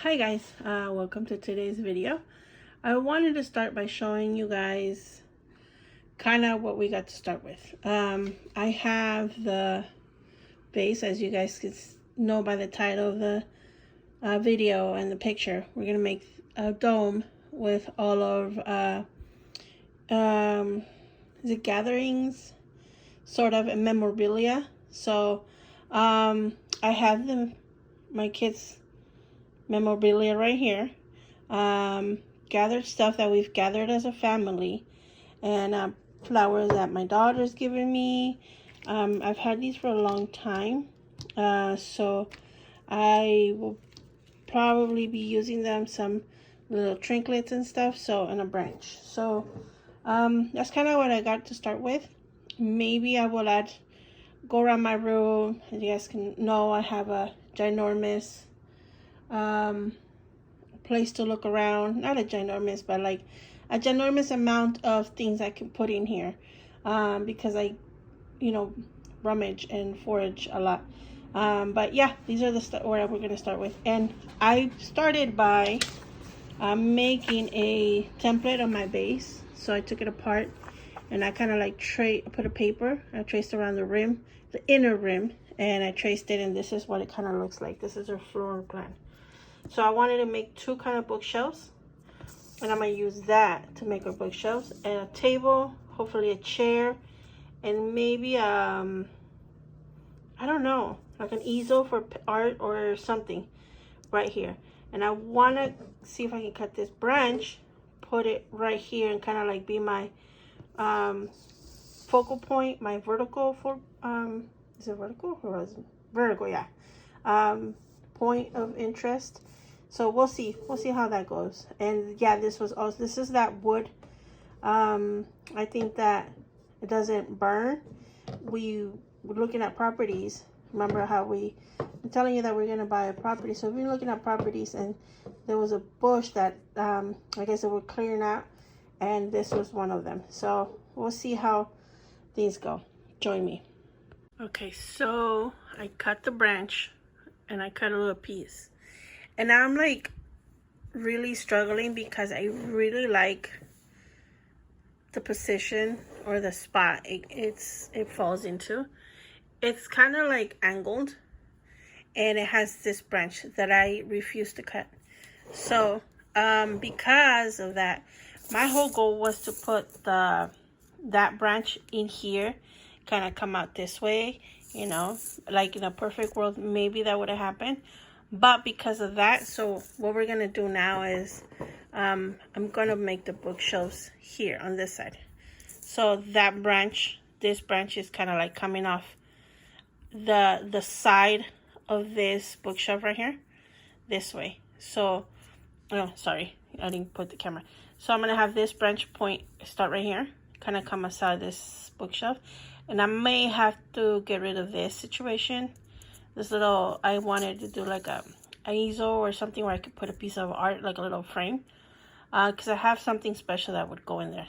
Hi guys, welcome to today's video. I wanted to start by showing you guys kind of what we got to start with. I have the base, as you guys can know by the title of the video and the picture. We're gonna make a dome with all of the gatherings, sort of, and memorabilia. So I have my kids' memorabilia right here. Gathered stuff that we've gathered as a family, and flowers that my daughter's given me. I've had these for a long time, so I will probably be using them, some little trinkets and stuff, so, and a branch. So that's kind of what I got to start with. Maybe I will go around my room. As you guys can know, I have a ginormous place to look around. Not a ginormous, but like a ginormous amount of things I can put in here, because I rummage and forage a lot. But yeah, these are where we're going to start with. And I started by making a template on my base. So I took it apart and I kind of like put a paper. I traced around the rim, the inner rim, and I traced it, and this is what it kind of looks like. This is our floor plan. So I wanted to make two kind of bookshelves, and I'm going to use that to make our bookshelves, and a table, hopefully a chair, and maybe I don't know, like an easel for art or something right here. And I want to see if I can cut this branch, put it right here, and kind of like be my focal point, my vertical is it vertical or is it vertical? Yeah. Point of interest. So we'll see how that goes. And yeah, this is that wood. I think that it doesn't burn. We were looking at properties. Remember how I'm telling you that we're gonna buy a property. So we've been looking at properties, and there was a bush that I guess they were clearing out, and this was one of them. So we'll see how things go. Join me. Okay, so I cut the branch and I cut a little piece. And now I'm like really struggling because I really like the position or the spot it falls into. It's kind of like angled, and it has this branch that I refuse to cut. So because of that, my whole goal was to put that branch in here, kind of come out this way, like in a perfect world, maybe that would have happened. But because of that, so what we're going to do now is I'm going to make the bookshelves here on this side. So this branch is kind of like coming off the side of this bookshelf right here, this way. So, oh, sorry, I didn't put the camera. So I'm going to have this branch point start right here, kind of come aside this bookshelf. And I may have to get rid of this situation. I wanted to do like an easel or something where I could put a piece of art, like a little frame, because I have something special that would go in there.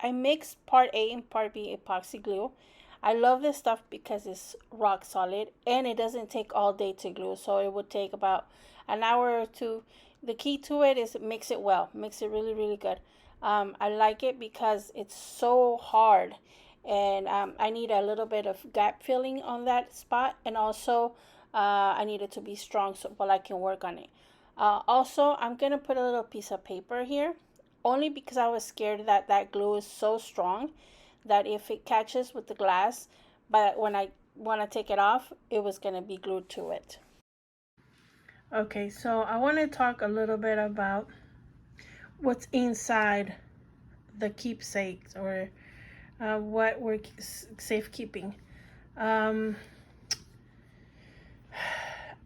I mixed part A and part B epoxy glue. I love this stuff because it's rock solid and it doesn't take all day to glue. So it would take about an hour or two. The key to it is mix it well. Mix it really, really good. I like it because it's so hard. And I need a little bit of gap filling on that spot. And also, I need it to be strong so while I can work on it. Also, I'm going to put a little piece of paper here. Only because I was scared that that glue is so strong that if it catches with the glass, but when I want to take it off, it was going to be glued to it. Okay, so I want to talk a little bit about what's inside the keepsakes, or what we're safekeeping. Um,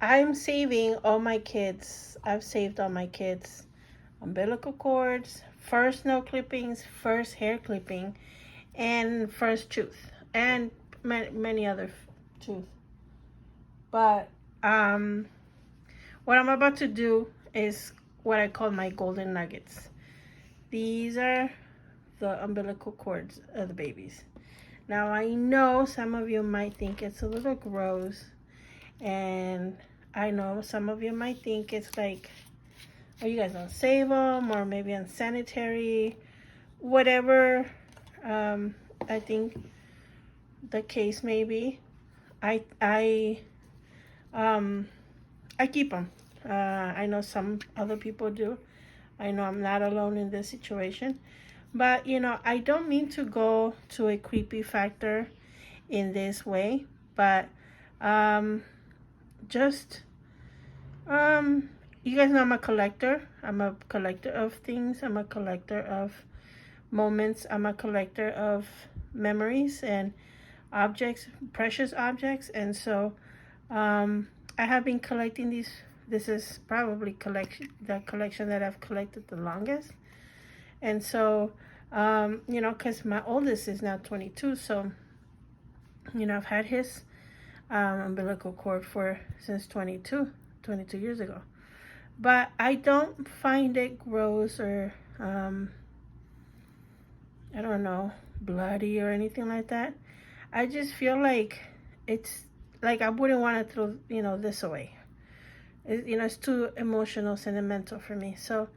I'm saving all my kids. I've saved all my kids umbilical cords, first nail clippings, first hair clipping, and first tooth, and many other tooth. But what I'm about to do is what I call my golden nuggets. These are the umbilical cords of the babies. Now I know some of you might think it's a little gross, and I know some of you might think it's like, oh, you guys don't save them, or maybe unsanitary, whatever. I think the case may be. I keep them. I know some other people do. I know I'm not alone in this situation. But, I don't mean to go to a creepy factor in this way. But just, you guys know I'm a collector. I'm a collector of things. I'm a collector of moments. I'm a collector of memories and objects, precious objects. And so I have been collecting these. This is probably the collection that I've collected the longest. And so, because my oldest is now 22, so, I've had his umbilical cord since 22 years ago. But I don't find it gross or, I don't know, bloody or anything like that. I just feel like it's like I wouldn't want to throw, this away. It's too emotional, sentimental for me. So,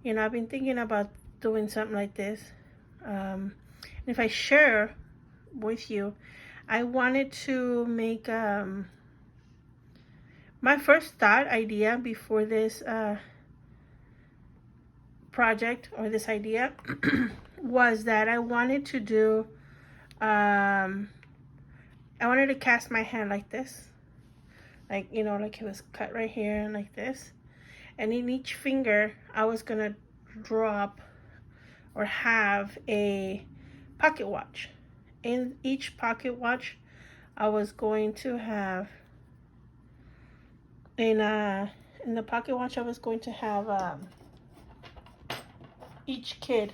I've been thinking about doing something like this. If I share with you, I wanted to make my first thought idea before this project, or this idea was that I wanted to do I wanted to cast my hand like this, like like it was cut right here and like this, and in each finger I was gonna drop or have a pocket watch. In each pocket watch I was going to have in the pocket watch I was going to have each kid,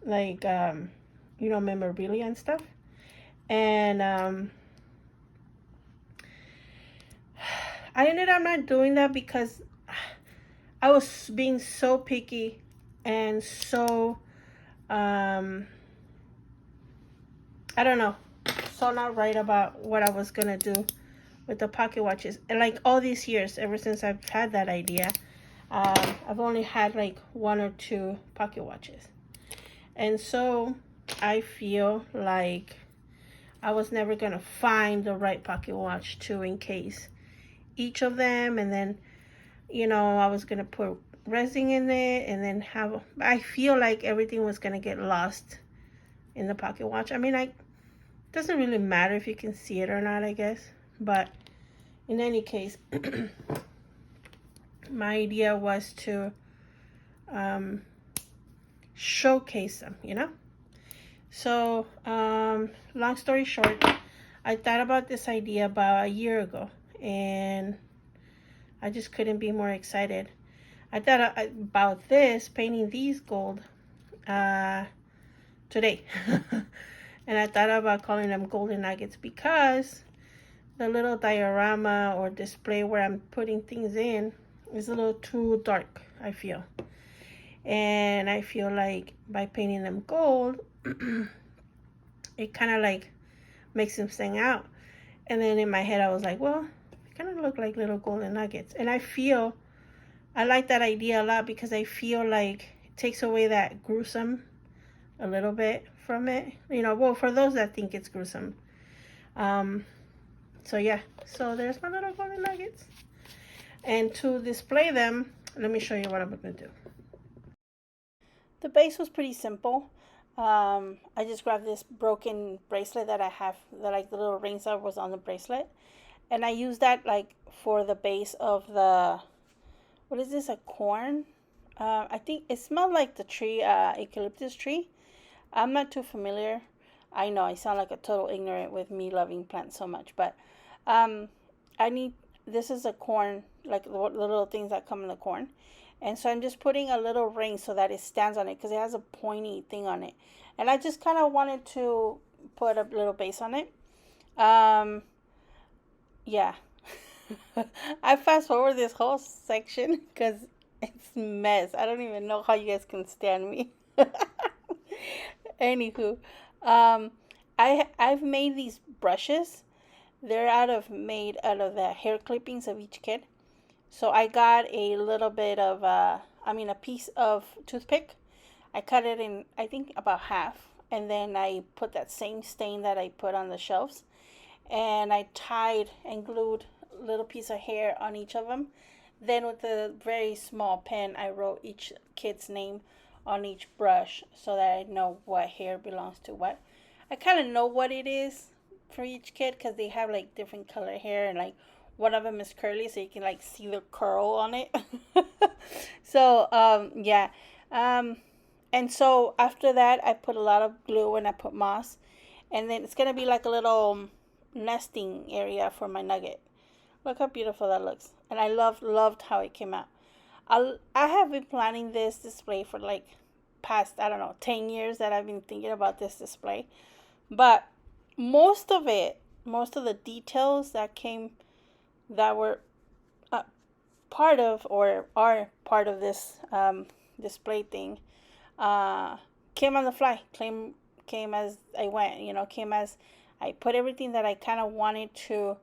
like memorabilia and stuff. And I ended up not doing that because I was being so picky and so I don't know, so not right about what I was gonna do with the pocket watches. And like all these years, ever since I've had that idea, I've only had like 1 or 2 pocket watches. And so I feel like I was never gonna find the right pocket watch to encase each of them, and then I was gonna put resin in it, and then I feel like everything was gonna get lost in the pocket watch. I mean, it doesn't really matter if you can see it or not, I guess. But in any case, my idea was to showcase them, So, long story short, I thought about this idea about a year ago, and I just couldn't be more excited. I thought about painting these gold, today. And I thought about calling them golden nuggets because the little diorama or display where I'm putting things in is a little too dark, I feel. And I feel like by painting them gold, it kind of like makes them stand out. And then in my head, I was like, well, it kind of look like little golden nuggets. And I like that idea a lot because I feel like it takes away that gruesome a little bit from it. Well, for those that think it's gruesome. Um, so yeah, so there's my little golden nuggets. And to display them, let me show you what I'm going to do. The base was pretty simple. I just grabbed this broken bracelet that I have, the little rings that was on the bracelet, and I used that like for the base of the, what is this, a corn? I think it smelled like the tree, eucalyptus tree. I'm not too familiar. I know I sound like a total ignorant with me loving plants so much, but um, I need, this is a corn, like the little things that come in the corn. And so I'm just putting a little ring so that it stands on it because it has a pointy thing on it. And I just kind of wanted to put a little base on it. Um, yeah. I fast forward this whole section because it's a mess. I don't even know how you guys can stand me. Anywho, um, I've made these brushes. They're made out of the hair clippings of each kid. So I got a little bit of, a piece of toothpick. I cut it in, I think, about half. And then I put that same stain that I put on the shelves. And I tied and glued a little piece of hair on each of them. Then with a very small pen, I wrote each kid's name on each brush so that I know what hair belongs to what. I kind of know what it is for each kid because they have like different color hair, and like one of them is curly, so you can like see the curl on it. So yeah, and so after that, I put a lot of glue and I put moss, and then it's gonna be like a little nesting area for my nugget. Look how beautiful that looks, and I loved how it came out. I have been planning this display for like past, I don't know, 10 years that I've been thinking about this display. But most of it, most of the details that were part of or are part of this display thing came on the fly. Came as I went. Came as I put everything that I kind of wanted to,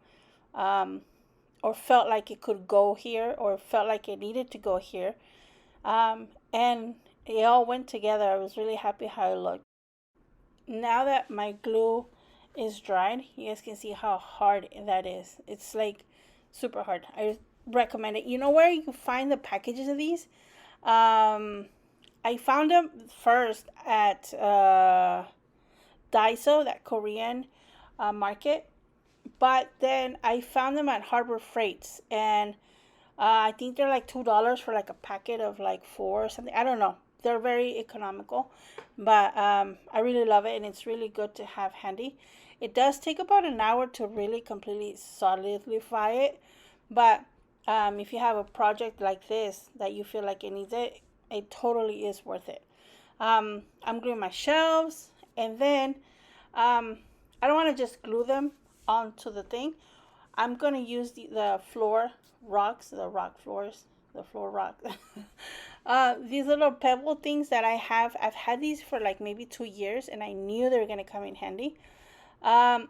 or felt like it could go here, or felt like it needed to go here, and it all went together. I was really happy how it looked. Now that my glue is dried, you guys can see how hard that is. It's like super hard. I recommend it. You know where you find the packages of these? I found them first at Daiso, that Korean market, but then I found them at Harbor Freights, and I think they're like $2 for like a packet of like four or something. I don't know. They're very economical, but I really love it, and it's really good to have handy. It does take about an hour to really completely solidify it, but if you have a project like this that you feel like it needs it, it totally is worth it. I'm gluing my shelves, and then I don't want to just glue them onto the thing. I'm going to use the floor rocks, the rock floors, the floor rock. These little pebble things that I've had these for like maybe 2 years, and I knew they were going to come in handy. Um,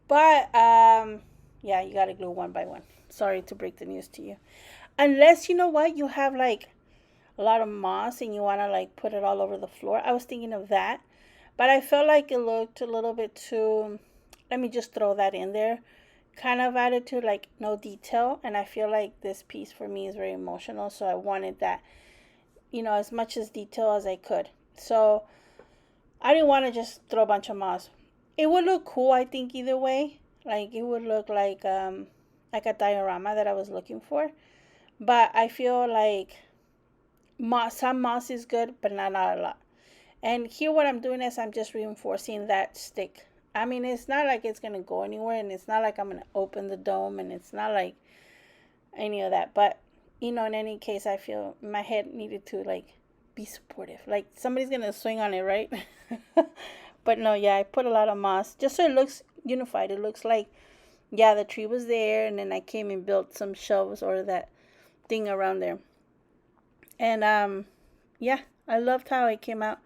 but yeah, you got to glue one by one. Sorry to break the news to you. Unless, you know what, you have like a lot of moss and you want to like put it all over the floor. I was thinking of that, but I felt like it looked a little bit too, let me just throw that in there, kind of attitude, like no detail. And I feel like this piece for me is very emotional, so I wanted that, as much as detail as I could. So I didn't want to just throw a bunch of moss. It would look cool, I think, either way. Like it would look like a diorama that I was looking for. But I feel like some moss is good, but not a lot. And here what I'm doing is I'm just reinforcing that stick. I mean, it's not like it's going to go anywhere, and it's not like I'm going to open the dome, and it's not like any of that. But, in any case, I feel my head needed to, like, be supportive. Like, somebody's going to swing on it, right? But no, yeah, I put a lot of moss just so it looks unified. It looks like, yeah, the tree was there, and then I came and built some shelves or that thing around there. And yeah, I loved how it came out.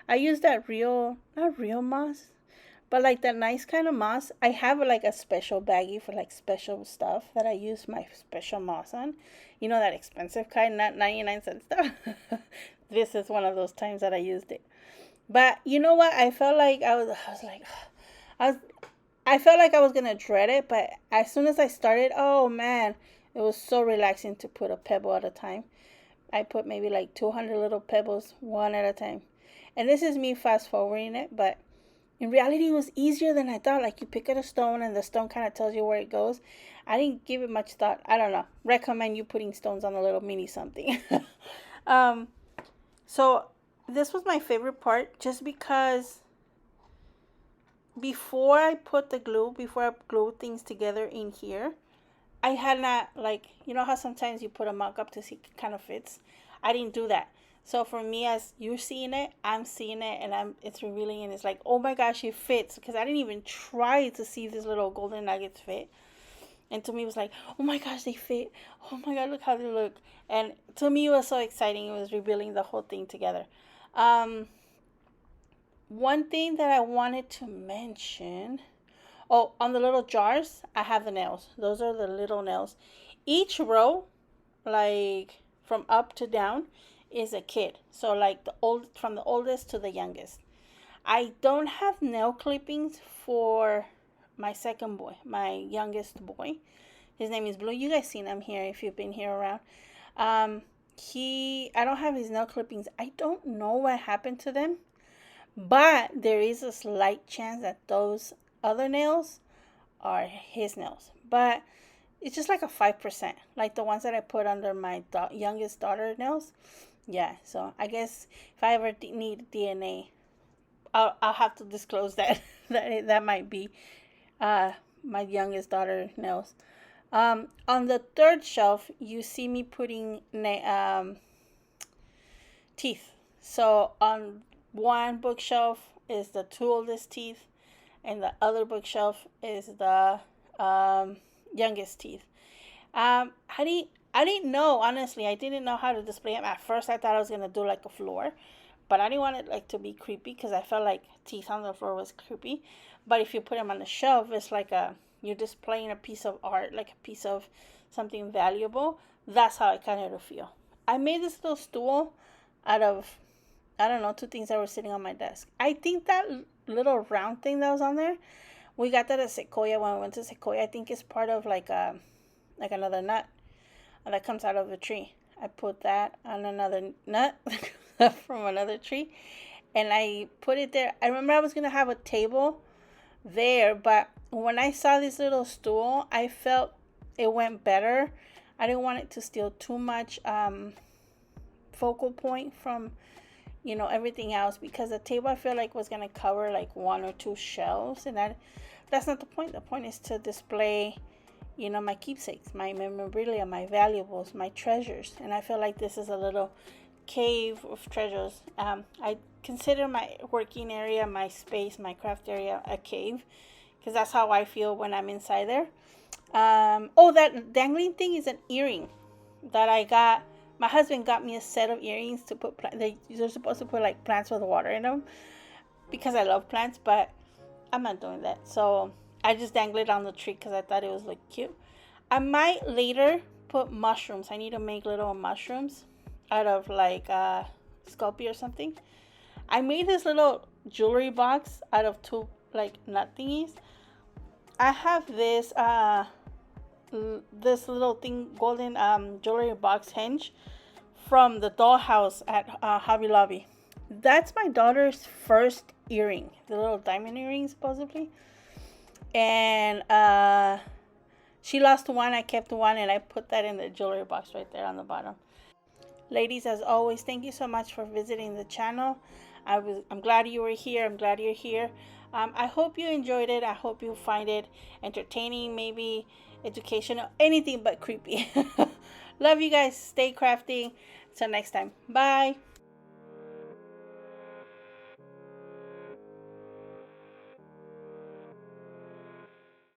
I used that real, not real moss, but like that nice kind of moss. I have like a special baggie for like special stuff that I use my special moss on. You know, that expensive kind, not 99-cent stuff. This is one of those times that I used it. But you know what? I felt like I was like, I was, I felt like I was gonna dread it, but as soon as I started, oh man, it was so relaxing to put a pebble at a time. I put maybe like 200 little pebbles one at a time. And this is me fast forwarding it, but in reality, it was easier than I thought. Like you pick at a stone and the stone kind of tells you where it goes. I didn't give it much thought. I don't know. Recommend you putting stones on a little mini something. um, so this was my favorite part just because before I glued things together in here, I had not, like, you know how sometimes you put a mock up to see it kind of fits. I didn't do that. So for me, as you're seeing it, I'm seeing it, and it's revealing, and it's like, oh my gosh, it fits, because I didn't even try to see if this little golden nuggets fit. And to me, it was like, oh my gosh, they fit. Oh my god, look how they look. And to me, it was so exciting. It was revealing the whole thing together. Um, One thing that I wanted to mention. Oh, on the little jars, I have the nails. Those are the little nails. Each row, like from up to down, is a kid. So like from the oldest to the youngest. I don't have nail clippings for my second boy, my youngest boy. His name is Blue. You guys seen him here if you've been here around. Um, I don't have his nail clippings. I don't know what happened to them, but there is a slight chance that those other nails are his nails. But it's just like a 5%, like the ones that I put under my youngest daughter nails. Yeah, so I guess if I ever need DNA, I'll have to disclose that that might be my youngest daughter nails. On the third shelf, you see me putting teeth. So on one bookshelf is the two oldest teeth, and the other bookshelf is the youngest teeth. I didn't know, honestly. I didn't know how to display them. At first, I thought I was gonna do like a floor, but I didn't want it like to be creepy because I felt like teeth on the floor was creepy. But if you put them on the shelf, it's like you're displaying a piece of art, like a piece of something valuable. That's how I kind of feel. I made this little stool out of, I don't know, two things that were sitting on my desk. I think that little round thing that was on there, we got that at Sequoia when we went to Sequoia. I think it's part of like another nut that comes out of the tree. I put that on another nut from another tree, and I put it there. I remember I was gonna have a table there, but when I saw this little stool, I felt it went better. I didn't want it to steal too much focal point from everything else, because the table I feel like was gonna cover like one or two shelves, and that's not the point. The point is to display my keepsakes, my memorabilia, my valuables, my treasures. And I feel like this is a little cave of treasures. I consider my working area, my space, my craft area a cave, because that's how I feel when I'm inside there. That dangling thing is an earring that I got. My husband got me a set of earrings to put. You're supposed to put like plants with water in them because I love plants, but I'm not doing that. So I just dangled it on the tree because I thought it was like cute. I later put mushrooms. I need to make little mushrooms out of like Sculpey or something. I made this little jewelry box out of two like nut thingies. I have this little thing, golden jewelry box hinge from the dollhouse at Hobby Lobby. That's my daughter's first earring, the little diamond earring supposedly. And she lost one, I kept one, and I put that in the jewelry box right there on the bottom. Ladies, as always, thank you so much for visiting the channel. I'm glad you were here. I'm glad you're here. I hope you enjoyed it. I hope you find it entertaining, maybe educational, anything but creepy. Love you guys. Stay crafting. Till next time. Bye.